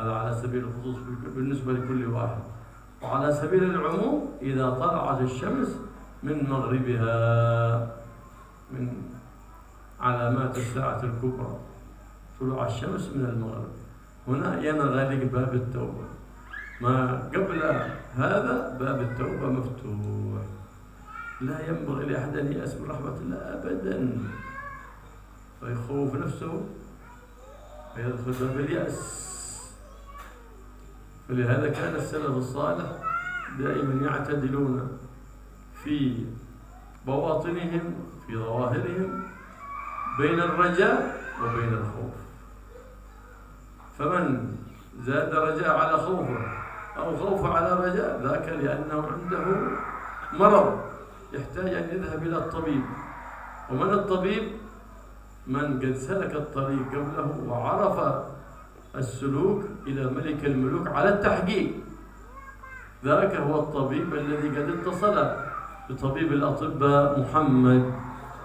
هذا على سبيل الخصوص بالنسبة لكل واحد. وعلى سبيل العموم إذا طلعت الشمس من مغربها، من علامات الساعة الكبرى طلوع الشمس من المغرب. هنا ينغلق باب التوبة، ما قبل هذا باب التوبة مفتوح. لا ينبغي لأحد أن يأس من رحمة الله أبدا، فيخوف نفسه فيدخل باب اليأس. فلهذا كان السلف الصالح دائما يعتدلون في بواطنهم في ظواهرهم بين الرجاء وبين الخوف. فمن زاد رجاء على خوفه أو خوف على رجاء ذاك لأنه عنده مرض يحتاج أن يذهب إلى الطبيب. ومن الطبيب؟ من قد سلك الطريق قبله وعرف السلوك إلى ملك الملوك على التحقيق. ذاك هو الطبيب الذي قد اتصل بطبيب الأطباء محمد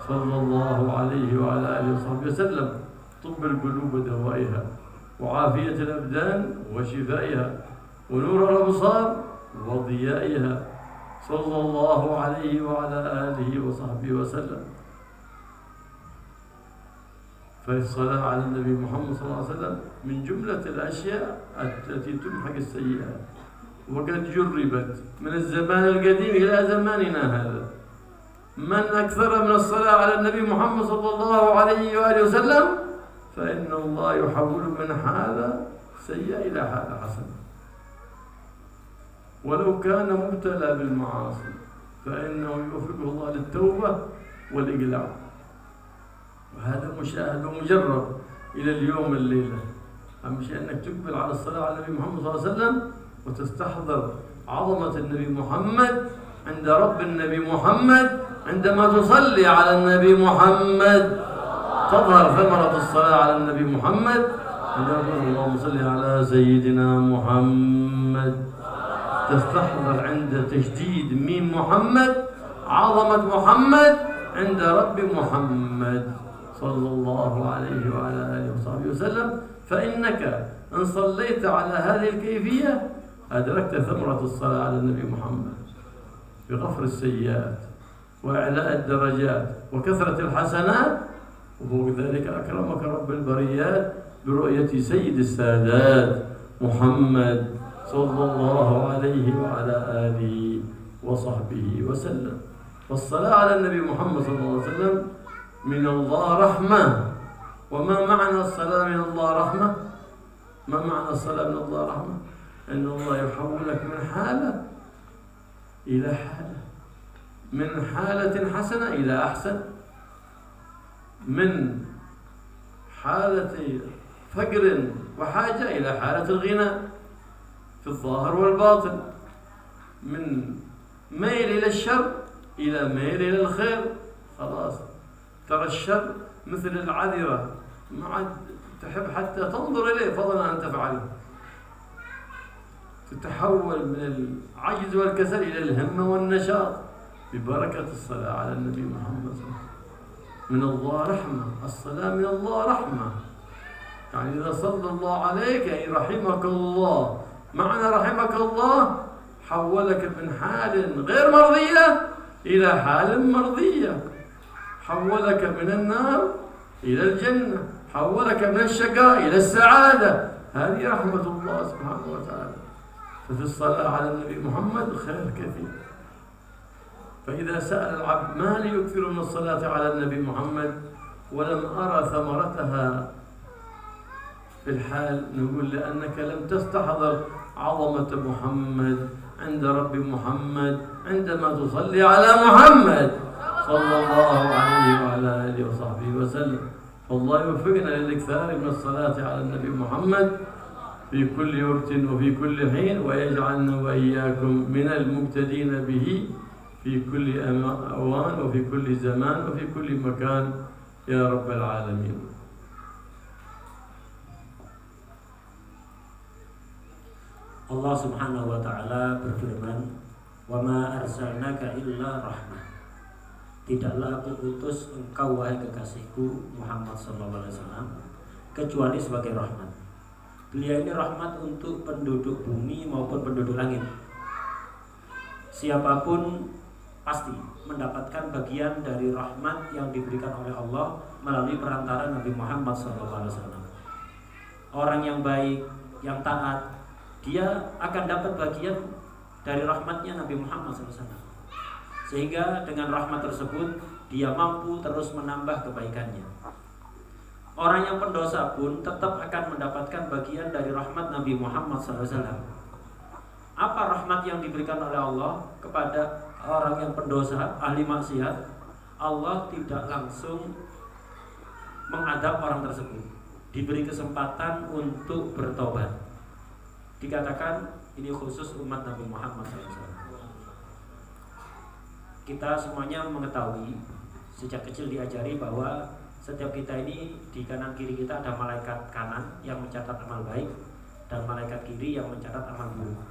صلى الله عليه وعلى آله وصحبه وسلم، طب القلوب ودوائها، وعافية الأبدان وشفائها، ونور الأبصار وضيائها، صلى الله عليه وعلى آله وصحبه وسلم. فالصلاة على النبي محمد صلى الله عليه وسلم من جملة الأشياء التي تمحق السيئات، وقد جربت من الزمان القديم إلى زماننا هذا. من أكثر من الصلاة على النبي محمد صلى الله عليه وآله وسلم فإن الله يحول من حالة سيئة إلى حالة حسنة. ولو كان مبتلى بالمعاصي فإنه يوفقه الله للتوبة والإقلاع. وهذا مشاهد ومجرب إلى اليوم الليلة. أهم شيء أنك تقبل على الصلاة على النبي محمد صلى الله عليه وسلم وتستحضر عظمة النبي محمد عند رب النبي محمد. عندما تصلي على النبي محمد تظهر ثمرة الصلاة على النبي محمد. اللهم صل على سيدنا محمد. تستحضر عند تشديد ميم محمد عظمة محمد عند رب محمد صلى الله عليه وعلى آله وصحبه وسلم. فإنك إن صليت على هذه الكيفية أدركت ثمرة الصلاة على النبي محمد بغفر السيئات وإعلاء الدرجات وكثرة الحسنات، وفوق ذلك أكرمك رب البريات برؤية سيد السادات محمد صلى الله عليه وعلى آله وصحبه وسلم. والصلاة على النبي محمد صلى الله عليه وسلم من الله رحمة. وما معنى الصلاة من الله رحمة؟ ما معنى الصلاة من الله رحمة؟ أن الله يحولك من حالة إلى حالة، من حالة حسنة إلى أحسن، من حالة فقر وحاجة إلى حالة الغنى في الظاهر والباطن، من ميل إلى الشر إلى ميل إلى الخير. خلاص ترى الشر مثل العذرة، ما عاد تحب حتى تنظر إليه فضلا أن تفعله. تتحول من العجز والكسل إلى الهمة والنشاط ببركة الصلاة على النبي محمد صلى الله عليه وسلم. من الله رحمة، الصلاة من الله رحمة. يعني إذا صلى الله عليك أي رحمك الله. معنى رحمك الله حولك من حال غير مرضية إلى حال مرضية، حولك من النار إلى الجنة، حولك من الشقاء إلى السعادة. هذه رحمة الله سبحانه وتعالى. ففي الصلاة على النبي محمد خير كثير. فإذا سأل العبد ما لي يكثر من الصلاة على النبي محمد ولم أرى ثمرتها في الحال، نقول لأنك لم تستحضر عظمة محمد عند رب محمد عندما تصلي على محمد صلى الله عليه وعلى آله وصحبه وسلم. فالله يوفقنا للإكثار من الصلاة على النبي محمد في كل وقت وفي كل حين، ويجعلنا وإياكم من المقتدين به في كل أوان وفي كل زمان وفي كل مكان يا رب العالمين. Allah Subhanahu wa taala berfirman, "Wa ma arsalnaka illa rahmah." Tidaklah aku utus engkau wahai kekasihku Muhammad sallallahu alaihi wasallam kecuali sebagai rahmat. Beliau ini rahmat untuk penduduk bumi maupun penduduk langit. Siapapun pasti mendapatkan bagian dari rahmat yang diberikan oleh Allah melalui perantara Nabi Muhammad SAW. Orang yang baik, yang taat, dia akan dapat bagian dari rahmatnya Nabi Muhammad SAW. Sehingga dengan rahmat tersebut dia mampu terus menambah kebaikannya. Orang yang pendosa pun tetap akan mendapatkan bagian dari rahmat Nabi Muhammad SAW. Apa rahmat yang diberikan oleh Allah kepada orang yang pendosa, ahli maksiat? Allah tidak langsung mengadab orang tersebut, diberi kesempatan untuk bertobat. Dikatakan ini khusus umat Nabi Muhammad SAW. Kita semuanya mengetahui, sejak kecil diajari bahwa setiap kita ini di kanan kiri kita ada malaikat kanan yang mencatat amal baik dan malaikat kiri yang mencatat amal buruk.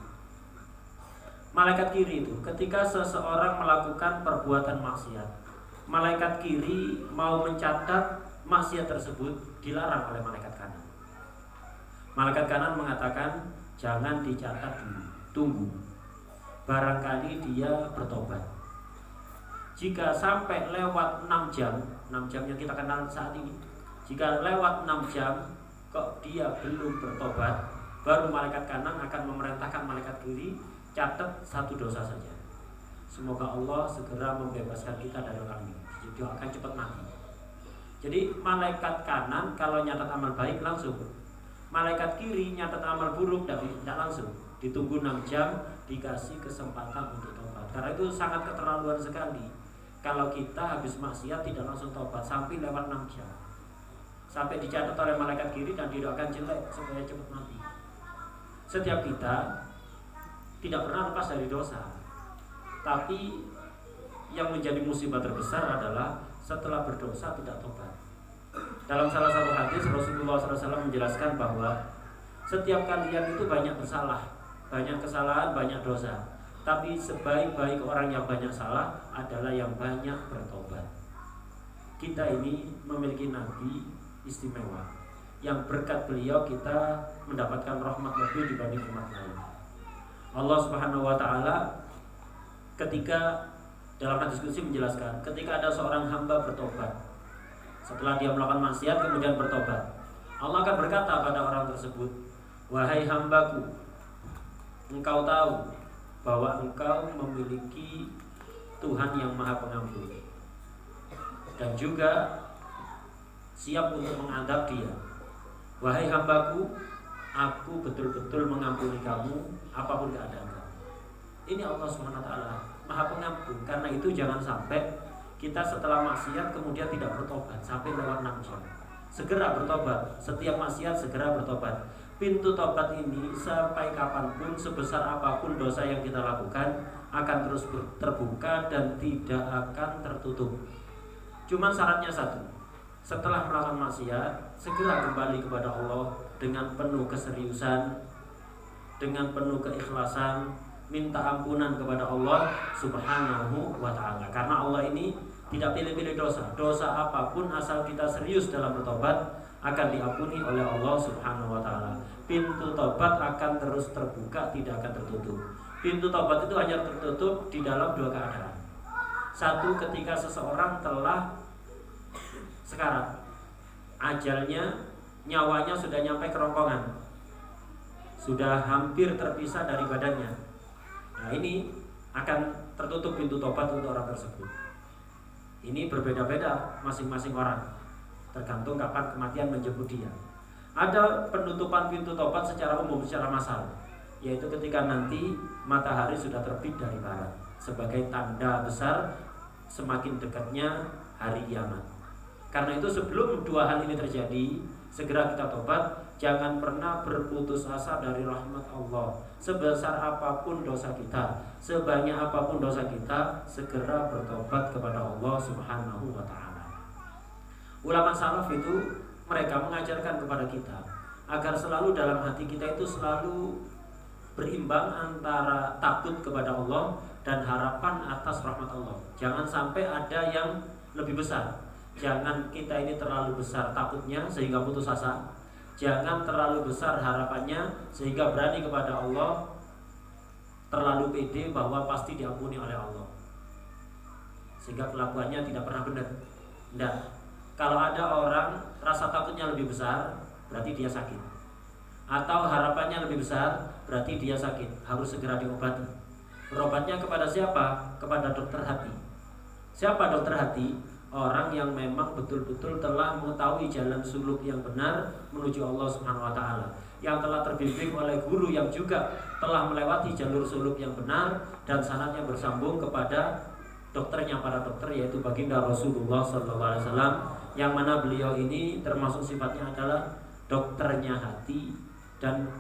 Malaikat kiri itu ketika seseorang melakukan perbuatan maksiat, malaikat kiri mau mencatat maksiat tersebut dilarang oleh malaikat kanan. Malaikat kanan mengatakan jangan dicatat dulu, tunggu. Barangkali dia bertobat. Jika sampai lewat 6 jam, 6 jam yang kita kenal saat ini, jika lewat 6 jam kok dia belum bertobat, baru malaikat kanan akan memerintahkan malaikat kiri catat 1 dosa saja. Semoga Allah segera membebaskan kita dari orang ini. Jadi akan cepat mati. Jadi malaikat kanan kalau nyatat amal baik langsung. Malaikat kiri nyatat amal buruk tidak langsung. Ditunggu 6 jam, dikasih kesempatan untuk tobat. Karena itu sangat keterlaluan sekali. Kalau kita habis maksiat tidak langsung tobat sampai lewat 6 jam, sampai dicatat oleh malaikat kiri dan didoakan jelek supaya cepat mati. Setiap kita tidak pernah lepas dari dosa, tapi yang menjadi musibah terbesar adalah setelah berdosa tidak tobat. Dalam salah satu hadis Rasulullah SAW menjelaskan bahwa setiap kalian itu banyak bersalah, banyak kesalahan, banyak dosa. Tapi sebaik-baik orang yang banyak salah adalah yang banyak bertobat. Kita ini memiliki nabi istimewa yang berkat beliau kita mendapatkan rahmat lebih dibanding umat lain. Allah Subhanahu wa taala ketika dalam hadis qudsi menjelaskan, ketika ada seorang hamba bertobat setelah dia melakukan maksiat kemudian bertobat, Allah akan berkata pada orang tersebut, "Wahai hambaku, engkau tahu bahwa engkau memiliki Tuhan yang Maha Pengampun dan juga siap untuk mengadab dia. Wahai hambaku, aku betul-betul mengampuni kamu apapun keadaan kamu." Ini Allah SWT Maha Pengampun. Karena itu jangan sampai kita setelah maksiat kemudian tidak bertobat sampai lewat 6 jam. Segera bertobat, setiap maksiat segera bertobat. Pintu tobat ini sampai kapanpun, sebesar apapun dosa yang kita lakukan, akan terus terbuka dan tidak akan tertutup. Cuma syaratnya satu, setelah melakukan maksiat segera kembali kepada Allah dengan penuh keseriusan, dengan penuh keikhlasan, minta ampunan kepada Allah Subhanahu wa ta'ala. Karena Allah ini tidak pilih-pilih dosa. Dosa apapun asal kita serius dalam bertobat akan diampuni oleh Allah Subhanahu wa ta'ala. Pintu tobat akan terus terbuka, tidak akan tertutup. Pintu tobat itu hanya tertutup di dalam 2 keadaan. Satu, ketika seseorang telah sekarat, ajalnya, nyawanya sudah nyampe kerongkongan, sudah hampir terpisah dari badannya. Nah, ini akan tertutup pintu tobat untuk orang tersebut. Ini berbeda-beda masing-masing orang, tergantung kapan kematian menjemput dia. Ada penutupan pintu tobat secara umum, secara massal, yaitu ketika nanti matahari sudah terbit dari barat, sebagai tanda besar semakin dekatnya hari kiamat. Karena itu sebelum 2 hal ini terjadi, segera kita tobat. Jangan pernah berputus asa dari rahmat Allah. Sebesar apapun dosa kita, sebanyak apapun dosa kita, segera bertobat kepada Allah Subhanahu wa ta'ala. Ulama salaf itu mereka mengajarkan kepada kita agar selalu dalam hati kita itu selalu berimbang antara takut kepada Allah dan harapan atas rahmat Allah. Jangan sampai ada yang lebih besar. Jangan kita ini terlalu besar takutnya sehingga putus asa. Jangan terlalu besar harapannya sehingga berani kepada Allah, terlalu pede bahwa pasti diampuni oleh Allah, sehingga kelakuannya tidak pernah benar. Tidak. Kalau ada orang rasa takutnya lebih besar, berarti dia sakit. Atau harapannya lebih besar, berarti dia sakit, harus segera diobati. Berobatnya kepada siapa? Kepada dokter hati. Siapa dokter hati? Orang yang memang betul-betul telah mengetahui jalan suluk yang benar menuju Allah Subhanahu wa taala, yang telah terbimbing oleh guru yang juga telah melewati jalur suluk yang benar dan sanadnya bersambung kepada dokternya para dokter, yaitu baginda Rasulullah sallallahu alaihi wasallam, yang mana beliau ini termasuk sifatnya adalah dokternya hati dan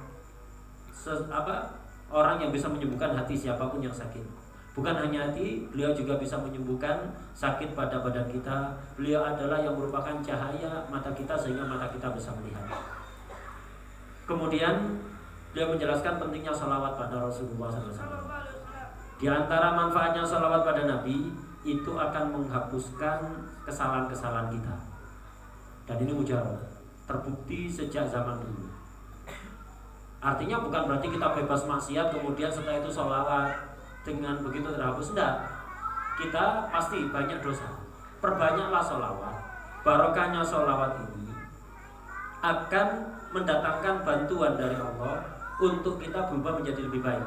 orang yang bisa menyembuhkan hati siapapun yang sakit. Bukan hanya hati, beliau juga bisa menyembuhkan sakit pada badan kita. Beliau adalah yang merupakan cahaya mata kita sehingga mata kita bisa melihat. Kemudian beliau menjelaskan pentingnya salawat pada Rasulullah SAW. Di antara manfaatnya salawat pada Nabi itu akan menghapuskan kesalahan-kesalahan kita. Dan ini mujarab, terbukti sejak zaman dulu. Artinya bukan berarti kita bebas maksiat kemudian setelah itu salawat dengan begitu terhapus. Tidak. Kita pasti banyak dosa. Perbanyaklah sholawat. Barokahnya sholawat ini akan mendatangkan bantuan dari Allah untuk kita berubah menjadi lebih baik.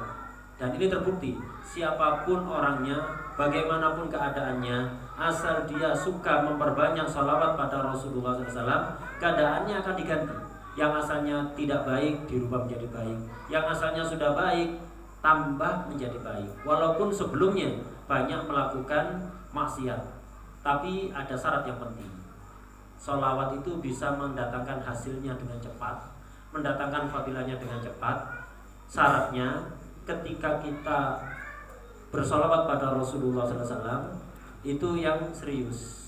Dan ini terbukti. Siapapun orangnya, bagaimanapun keadaannya, asal dia suka memperbanyak sholawat pada Rasulullah SAW, keadaannya akan diganti. Yang asalnya tidak baik dirubah menjadi baik. Yang asalnya sudah baik tambah menjadi baik, walaupun sebelumnya banyak melakukan maksiat. Tapi ada syarat yang penting. Sholawat itu bisa mendatangkan hasilnya dengan cepat, mendatangkan fadilahnya dengan cepat. Syaratnya ketika kita bersholawat pada Rasulullah SAW itu yang serius,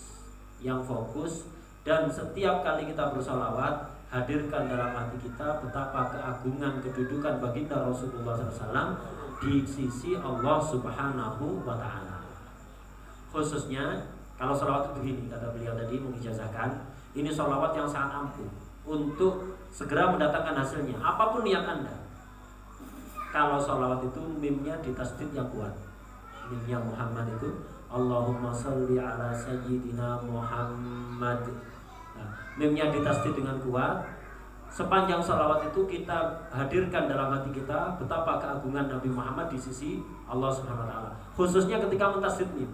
yang fokus, dan setiap kali kita bersholawat hadirkan dalam hati kita betapa keagungan kedudukan baginda Rasulullah SAW di sisi Allah Subhanahu wa ta'ala. Khususnya kalau sholawat itu begini, kata beliau tadi mengijazahkan, ini sholawat yang sangat ampuh untuk segera mendatangkan hasilnya apapun niat Anda. Kalau sholawat itu mimnya ditasdid yang kuat, mimnya Muhammad itu Allahumma sholli ala sayyidina Muhammad. Mimnya ditasdid dengan kuat. Sepanjang salawat itu kita hadirkan dalam hati kita betapa keagungan Nabi Muhammad di sisi Allah Subhanahu wa taala. Khususnya ketika mentasdid mim.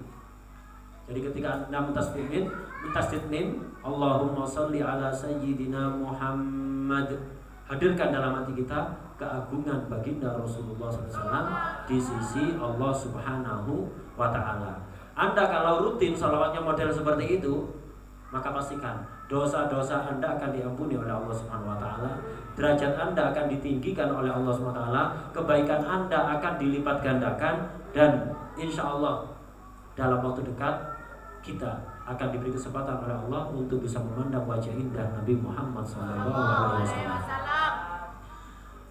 Jadi ketika Anda mentasdid mim, Allahumma sholli ala sayyidina Muhammad, hadirkan dalam hati kita keagungan baginda Rasulullah SAW di sisi Allah Subhanahu wa taala. Anda kalau rutin salawatnya model seperti itu, maka pastikan dosa-dosa Anda akan diampuni oleh Allah Subhanahu wa taala, derajat Anda akan ditinggikan oleh Allah Subhanahu wa taala, kebaikan Anda akan dilipat gandakan, dan insya Allah dalam waktu dekat kita akan diberi kesempatan oleh Allah untuk bisa memandang wajah indah Nabi Muhammad SAW.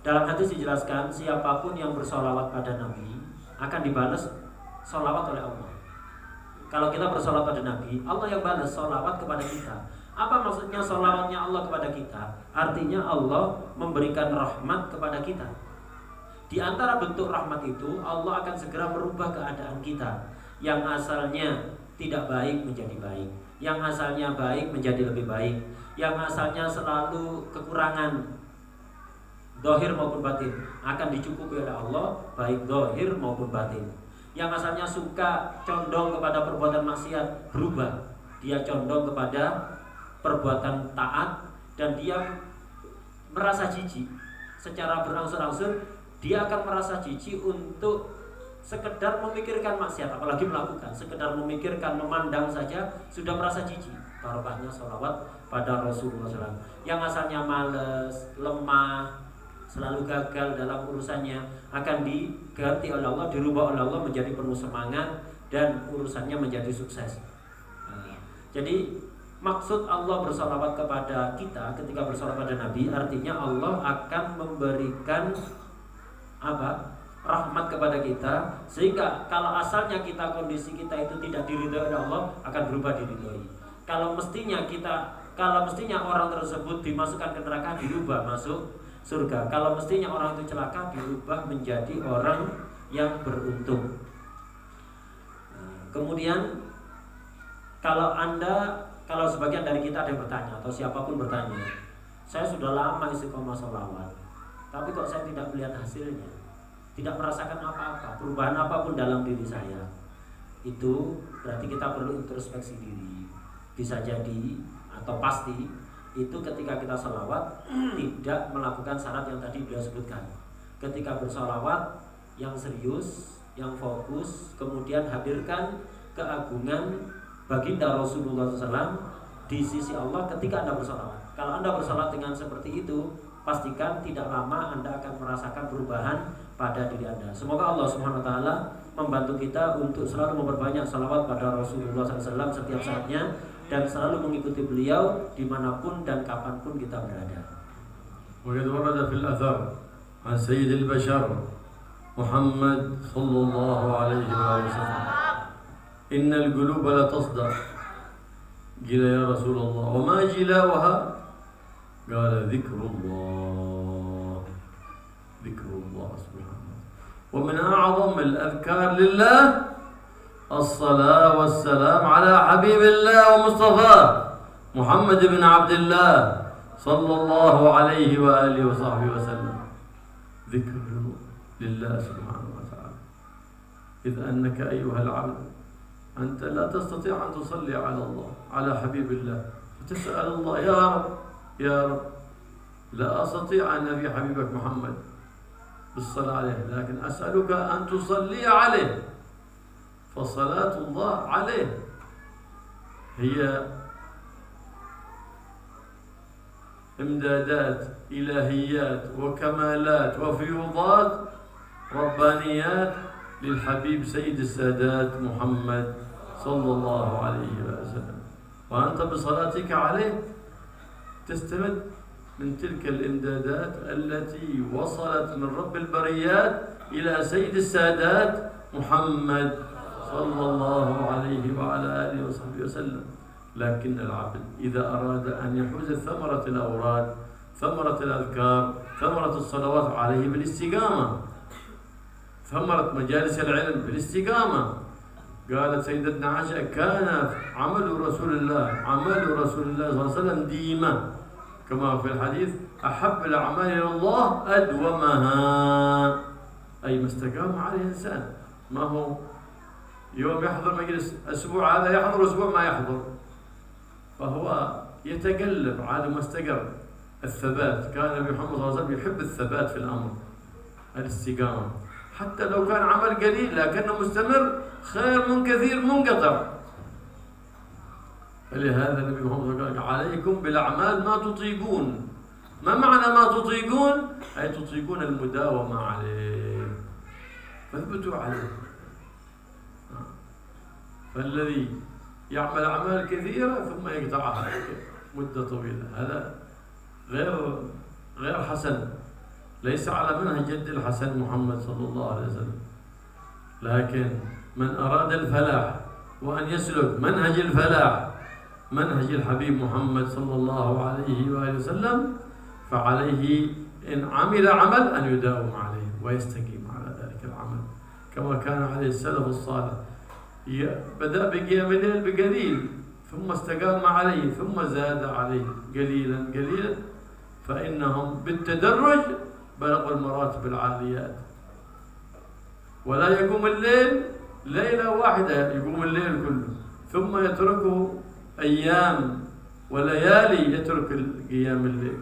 Dalam hadis dijelaskan siapapun yang bersolawat pada Nabi akan dibalas solawat oleh Allah. Kalau kita bersolawat pada Nabi, Allah yang balas solawat kepada kita. Apa maksudnya solawatnya Allah kepada kita? Artinya Allah memberikan rahmat kepada kita. Di antara bentuk rahmat itu, Allah akan segera merubah keadaan kita. Yang asalnya tidak baik menjadi baik, yang asalnya baik menjadi lebih baik, yang asalnya selalu kekurangan zahir maupun batin akan dicukupi oleh Allah, baik zahir maupun batin. Yang asalnya suka condong kepada perbuatan maksiat berubah, dia condong kepada perbuatan taat, dan dia merasa jijik secara berangsur-angsur. Dia akan merasa jijik untuk sekedar memikirkan maksiat, apalagi melakukan. Sekedar memikirkan, memandang saja sudah merasa jijik. Barokahnya sholawat pada Rasulullah SAW. Yang asalnya malas, lemah, selalu gagal dalam urusannya akan diganti oleh Allah, dirubah oleh Allah menjadi penuh semangat dan urusannya menjadi sukses. Jadi maksud Allah bersolawat kepada kita ketika bersolawat pada Nabi, artinya Allah akan memberikan rahmat kepada kita, sehingga kalau asalnya kita kondisi kita itu tidak diridhoi oleh Allah, akan berubah diridhoi. Kalau mestinya kita Kalau mestinya orang tersebut dimasukkan ke neraka, dirubah masuk surga. Kalau mestinya orang itu celaka, dirubah menjadi orang yang beruntung. Kemudian kalau sebagian dari kita ada yang bertanya, atau siapapun bertanya, saya sudah lama istiqomah sholawat, tapi kok saya tidak melihat hasilnya, tidak merasakan apa-apa, perubahan apapun dalam diri saya. Itu berarti kita perlu introspeksi diri. Bisa jadi atau pasti itu ketika kita sholawat tidak melakukan syarat yang tadi beliau sebutkan. Ketika bersholawat yang serius, yang fokus, kemudian hadirkan keagungan baginda Rasulullah SAW di sisi Allah ketika Anda bersolawat. Kalau Anda bersolawat dengan seperti itu, pastikan tidak lama Anda akan merasakan perubahan pada diri Anda. Semoga Allah Subhanahu Wa Taala membantu kita untuk selalu memperbanyak salawat pada Rasulullah SAW setiap saatnya dan selalu mengikuti beliau dimanapun dan kapanpun kita berada. وقد ورد في الأثر عن سيد البشر محمد صلى الله عليه وسلم إن القلوب لا تصدع. قيل يا رسول الله وما جلاؤها؟ قال ذكر الله سبحانه. ومن أعظم الأذكار لله الصلاة والسلام على حبيب الله ومصطفاه محمد بن عبد الله صلى الله عليه وآله وصحبه وسلم. ذكر لله سبحانه وتعالى. إذ أنك أيها العبد أنت لا تستطيع أن تصلي على الله على حبيب الله فتسأل الله يا رب لا أستطيع أن أبي حبيبك محمد بالصلاة عليه، لكن أسألك أن تصلي عليه. فصلاة الله عليه هي إمدادات إلهيات وكمالات وفيوضات ربانيات للحبيب سيد السادات محمد صلى الله عليه وسلم. وأنت بصلاتك عليه تستمد من تلك الإمدادات التي وصلت من رب البريات إلى سيد السادات محمد صلى الله عليه وعلى آله وصحبه وسلم. لكن العبد إذا أراد أن يحوز ثمرة الأوراد، ثمرة الأذكار، ثمرة الصلوات، عليه بالاستقامة. ثمرة مجالس العلم بالاستقامة. قالت سيدتنا عائشة كان عمل رسول الله صلى الله عليه وسلم ديما، كما في الحديث أحب الأعمال إلى الله أدومها، أي ما استقام عليه الإنسان. ما هو يوم يحضر مجلس، أسبوع هذا يحضر، أسبوع ما يحضر، فهو يتقلب على ما استقر. الثبات، كان النبي محمد صلى الله عليه وسلم يحب الثبات في الأمر، الاستقامة، حتى لو كان عمل قليل لكنه مستمر خير من كثير منقطع. فلهذا النبي محمد صلى الله عليه وسلم قال عليكم بالأعمال ما تطيقون. ما معنى ما تطيقون؟ أي تطيقون المداومة عليه، فاثبتوا عليه. فالذي يعمل أعمال كثيرة ثم يقطعها مدة طويلة هذا غير حسن، ليس على منهج جد الحسن محمد صلى الله عليه وسلم. لكن من أراد الفلاح وأن يسلك منهج الفلاح، منهج الحبيب محمد صلى الله عليه وآله وسلم، فعليه إن عمل عمل أن يداوم عليه ويستقيم على ذلك العمل كما كان عليه السلف الصالح. بدأ بقيام الليل بقليل ثم استقام عليه ثم زاد عليه قليلا قليلا، فإنهم بالتدرج بلغوا المراتب العاليات. ولا يقوم الليل ليلة واحدة، يقوم الليل كله ثم يتركه أيام وليالي يترك قيام الليل.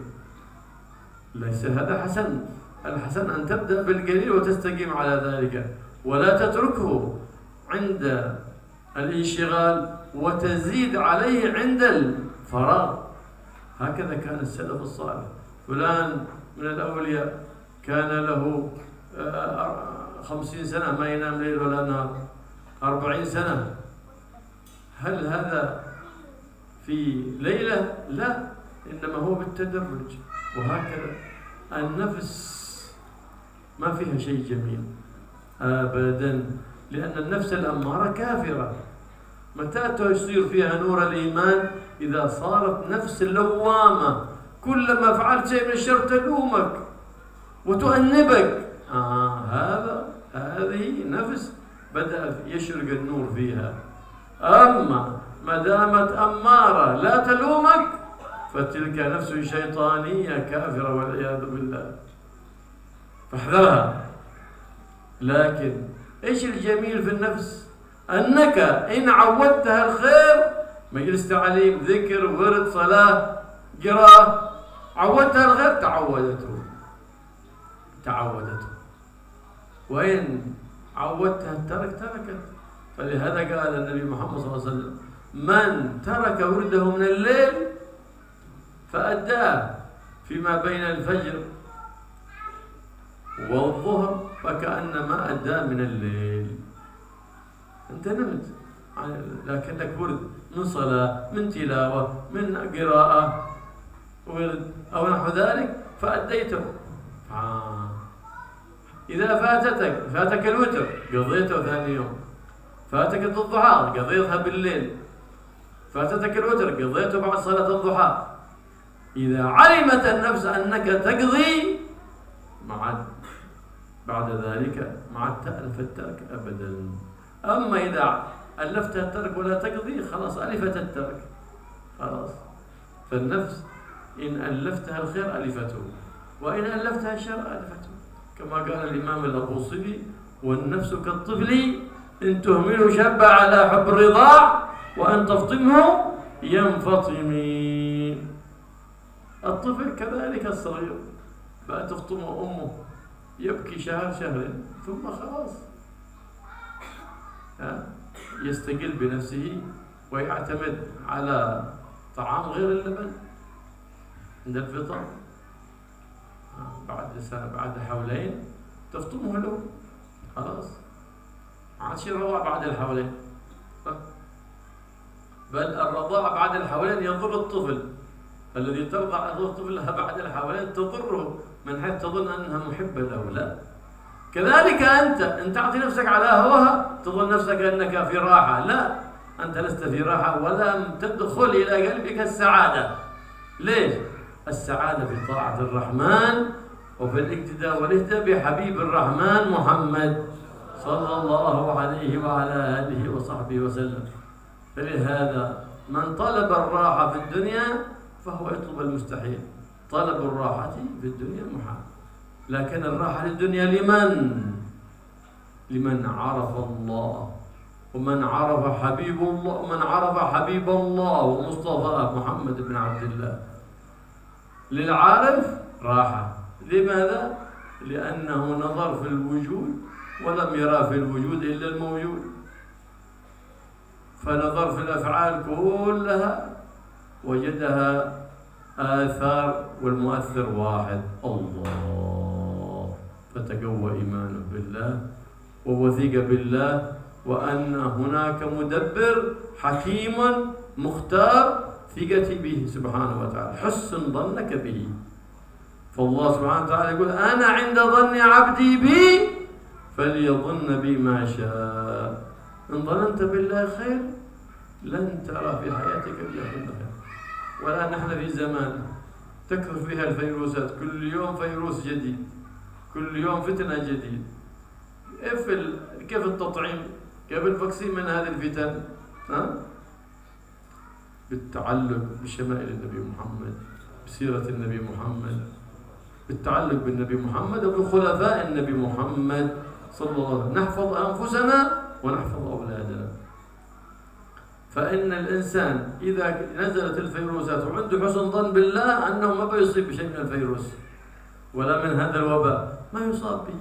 ليس هذا حسن. الحسن أن تبدأ بالقليل وتستقيم على ذلك، ولا تتركه عند الانشغال وتزيد عليه عند الفراغ. هكذا كان السلف الصالح. فلان من الأولياء كان له 50 سنة ما ينام ليل ولا نهار، 40 سنة. هل هذا في ليلة؟ لا، إنما هو بالتدرج. وهكذا النفس ما فيها شيء جميل أبدا، لأن النفس الأمارة كافرة، متى يصير فيها نور الإيمان؟ إذا صارت نفس لوامة، كلما فعلت شيء من الشر تلومك وتؤنبك. هذه نفس بدأ يشرق النور فيها. أما ما دامت أمارة لا تلومك فتلك نفس شيطانية كافرة والعياذ بالله، فاحذرها. لكن إيش الجميل في النفس؟ أنك إن عودتها الخير، مجلس تعليم، ذكر، ورد، صلاة، قراءة، عودتها الخير تعودته. وإن عودتها الترك تركت. فلهذا قال النبي محمد صلى الله عليه وسلم: من ترك ورده من الليل فأداه فيما بين الفجر والظهر فكأنما أداه من الليل. أنت نمت لكنك ورد من صلاة، من تلاوة، من قراءة، ورد أو نحو ذلك فأديته. إذا فاتك الوتر قضيته ثاني يوم، فاتك الضحى قضيتها بالليل، فاتتك الوتر قضيته بعد صلاة الضحى. إذا علمت النفس أنك تقضي بعد ذلك ما تألف الترك أبدا. أما إذا ألفتها الترك ولا تقضي خلاص ألفت الترك خلاص. فالنفس إن ألفتها الخير ألفته، وإن ألفتها الشر ألفته، كما قال الإمام الأبوصيري: والنفس كالطفل إن تهمله شب على حب الرضاع وأن تفطمه ينفطم. الطفل كذلك الصغير بقى تفطمه أمه يبكي شهر شهرين ثم خلاص يستقل بنفسه ويعتمد على طعام غير اللبن عند الفطر. بعد سنة، بعد حولين تفطمه له خلاص، ما عادش الرضاع بعد الحولين. بل الرضاع بعد الحولين يضر الطفل. الذي ترضع طفلها بعد الحولين تضره من حيث تظن أنها محبة له. لا، كذلك أنت تعطي نفسك على هواها تظن نفسك أنك في راحة. لا، أنت لست في راحة ولم تدخل إلى قلبك السعادة. ليش؟ السعادة في طاعة الرحمن وفي الاقتداء والاهتداء بحبيب الرحمن محمد صلى الله عليه وعلى آله وصحبه وسلم. فلهذا من طلب الراحة في الدنيا فهو يطلب المستحيل. طلب الراحة في الدنيا محال، لكن الراحة للدنيا لمن عرف الله ومن عرف حبيب الله ومن عرف حبيب الله ومصطفى محمد بن عبد الله. للعارف راحة. لماذا؟ لأنه نظر في الوجود ولم يرى في الوجود إلا الموجود، فنظر في الأفعال كلها وجدها آثار والمؤثر واحد الله. فتقوى إيمانه بالله ووثيق بالله وأن هناك مدبر حكيم مختار ثقتي به سبحانه وتعالى. حسن ظنك به. فالله سبحانه وتعالى يقول: أنا عند ظن عبدي بي فليظن بي ما شاء. إن ظننت بالله خير لن ترى في حياتك إلا خير. والآن نحن في زمان تكثر فيها الفيروسات، كل يوم فيروس جديد، كل يوم فتنة جديد. كيف التطعيم، كيف الفاكسين من هذه الفتن؟ بالتعلق بشمائل النبي محمد، بسيرة النبي محمد، بالتعلق بالنبي محمد وبخلفاء النبي محمد صلى الله عليه وسلم. نحفظ أنفسنا ونحفظ أولادنا. فإن الإنسان إذا نزلت الفيروسات وعنده حسن ظن بالله أنه ما بيصيب بشيء من الفيروس ولا من هذا الوباء، ما يصاب به.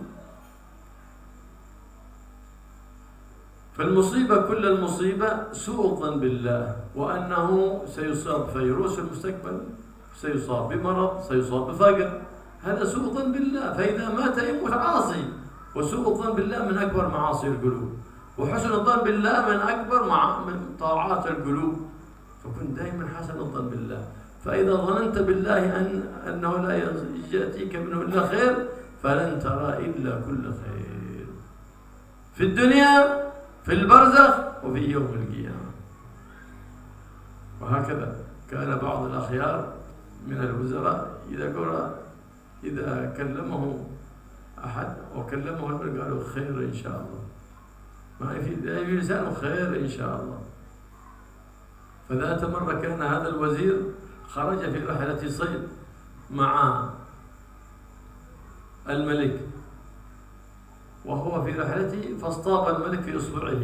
فالمصيبة كل المصيبة سوء الظن بالله وأنه سيصاب فيروس في المستقبل، سيصاب بمرض، سيصاب بفقر. هذا سوء الظن بالله. فإذا مات يموت عاصي. وسوء الظن بالله من أكبر معاصي القلوب، وحسن الظن بالله من أكبر من طاعات القلوب. فكن دائما حسن الظن بالله. فإذا ظننت بالله أنه لا يأتيك منه إلا خير فلن ترى إلا كل خير في الدنيا، في البرزخ، وفي يوم القيامة. وهكذا كان بعض الأخيار من الوزراء إذا كلمه أحد وكلمه الملك قالوا خير إن شاء الله، ما في لسانه خير إن شاء الله. فذات مرة كان هذا الوزير خرج في رحلة صيد مع الملك، وهو في رحلته فاصطاب الملك في إصبعه،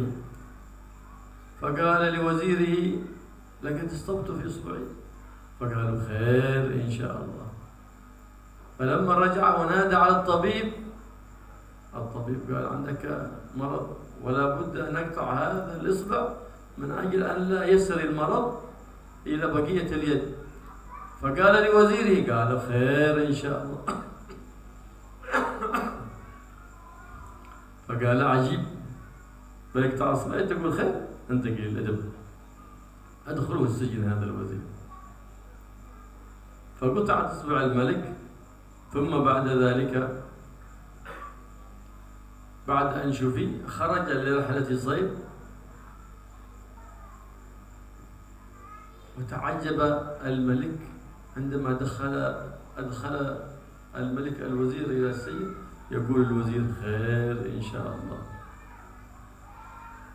فقال لوزيره لقد اصطبت في إصبعي، فقالوا خير إن شاء الله. فلما رجع ونادى على الطبيب قال عندك مرض ولا بد أن نقطع هذا الإصبع من أجل أن لا يسر المرض إلى بقية اليد. فقال لوزيره قال خير إن شاء الله. فقال عجيب، فيقطع إصبعي تقول خير؟ أنت قليل الأدب، أدخله السجن هذا الوزير. فقطعت إصبع الملك، ثم بعد ذلك بعد أن شفي خرج لرحلة صيد، وتعجب الملك عندما أدخل الملك الوزير إلى السجن، يقول الوزير خير إن شاء الله.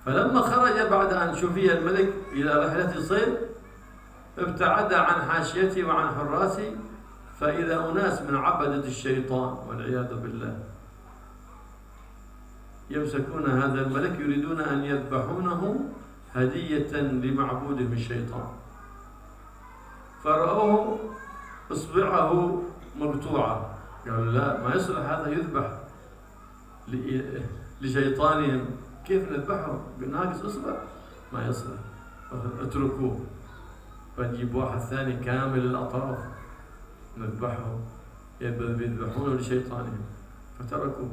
فلما خرج بعد أن شفي الملك إلى رحلة صيد ابتعد عن حاشيته وعن حراسه، فإذا أناس من عبدة الشيطان والعياذ بالله يمسكون هذا الملك يريدون أن يذبحونه هدية لمعبودهم الشيطان، فرأوه إصبعه مقطوعة، قالوا لا ما يصلح هذا يذبح لشيطانهم، كيف نذبحه بناقص إصبع؟ ما يصلح، اتركوه فنجيب واحد ثاني كامل الأطراف نذبحه، يذبحونه لشيطانهم، فتركوه.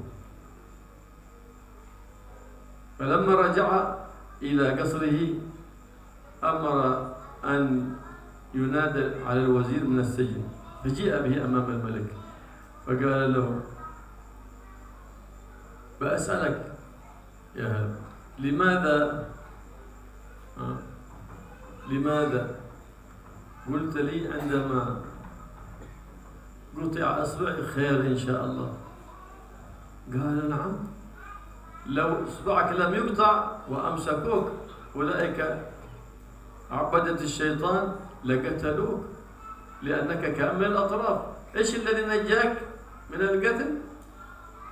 فلما رجع إلى قصره أمر أن ينادى على الوزير من السجن، فجيء به أمام الملك فقال له بأسألك يا هذا لماذا قلت لي عندما قطع أصبعي خير إن شاء الله؟ قال نعم، لو إصبعك لم يقطع وأمسكوك أولئك عبدة الشيطان لقتلوك لأنك كامل الأطراف. إيش الذي نجاك من القتل؟